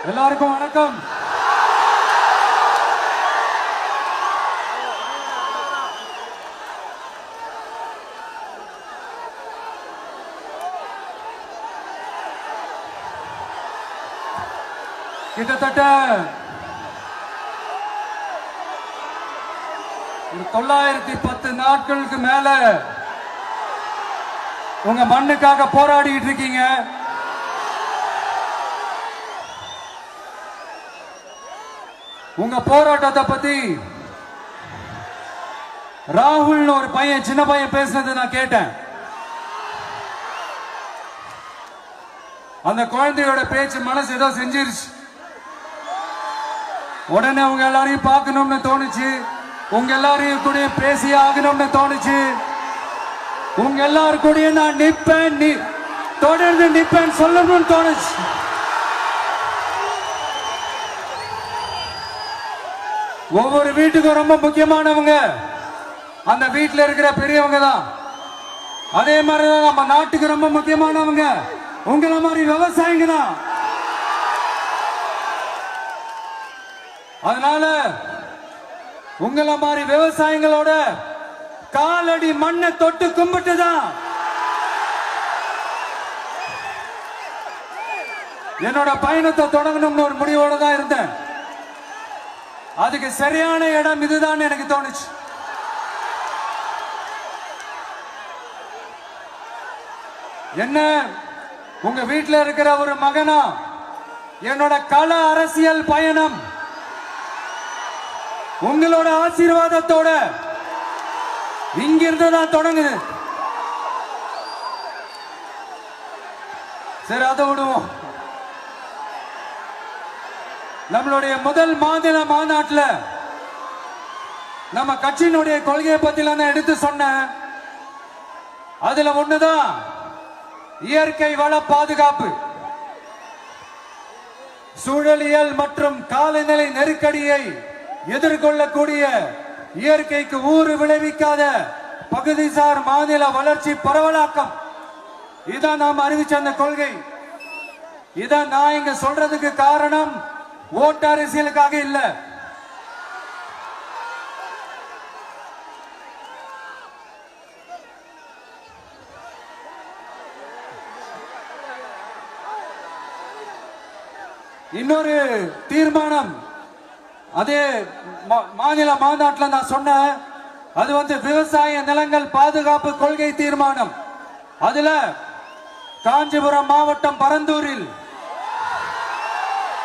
எல்லாருக்கும் வணக்கம். கிட்டத்தட்ட 910 நாட்களுக்கு மேல உங்க மண்ணுக்காக போராடிட்டு இருக்கீங்க. உங்க போராட்டத்தை பத்தி ராகுல்னு ஒரு பையன், சின்ன பையன் பேசுனது நான் கேட்டேன். அந்த குழந்தையோட பேச்சு மனசு ஏதோ செஞ்சிருச்சு. உடனே உங்க எல்லாரையும் பார்க்கணும்னு தோணுச்சு, உங்க எல்லாரையும் கூட பேசி ஆகணும்னு தோணுச்சு. உங்க எல்லாரும் கூட நான் நிப்பேன், தொடர்ந்து நிப்பேன் சொல்லணும்னு தோணுச்சு. ஒவ்வொரு வீட்டுக்கும் ரொம்ப முக்கியமானவங்க அந்த வீட்டில் இருக்கிற பெரியவங்க தான். அதே மாதிரிதான் நம்ம நாட்டுக்கு ரொம்ப முக்கியமானவங்க உங்களை மாதிரி விவசாயிங்க தான். அதனால உங்களை மாதிரி விவசாயிகளோட காலடி மண்ணை தொட்டு கும்பிட்டு தான் என்னோட பயணத்தை தொடங்கணும்னு ஒரு முடிவோட தான் இருந்தேன். அதுக்கு சரியான இடம் இதுதான் எனக்கு தோணுச்சு. என்ன உங்க வீட்டில் இருக்கிற ஒரு மகனா என்னோட கள அரசியல் பயணம் உங்களோட ஆசீர்வாதத்தோட இங்கிருந்து தான் தொடங்குது. சரி, அதை விடுவோம். நம்மளுடைய முதல் மாநில மாநாட்டில் நம்ம கட்சியினுடைய கொள்கையை பத்தி நான் எடுத்து சொன்னேன். அதுல ஒண்ணுதான் இயற்கை வள பாதுகாப்பு. சூழலியல் மற்றும் காலநிலை நெருக்கடியை எதிர்கொள்ளக்கூடிய இயற்கைக்கு ஊறு விளைவிக்காத பகுதிசார் மாநில வளர்ச்சி பரவலாக்கம். இதான் நாம் அறிவிச்ச அந்த கொள்கை. இதான் நான் இங்க சொல்றதுக்கு காரணம் ஓட்டு அரசியலுக்காக இல்ல. இன்னொரு தீர்மானம் அதே மாநில மாநாட்டில் நான் சொன்னேன். அது விவசாய நிலங்கள் பாதுகாப்பு கொள்கை தீர்மானம். அதுல காஞ்சிபுரம் மாவட்டம் பரந்தூரில்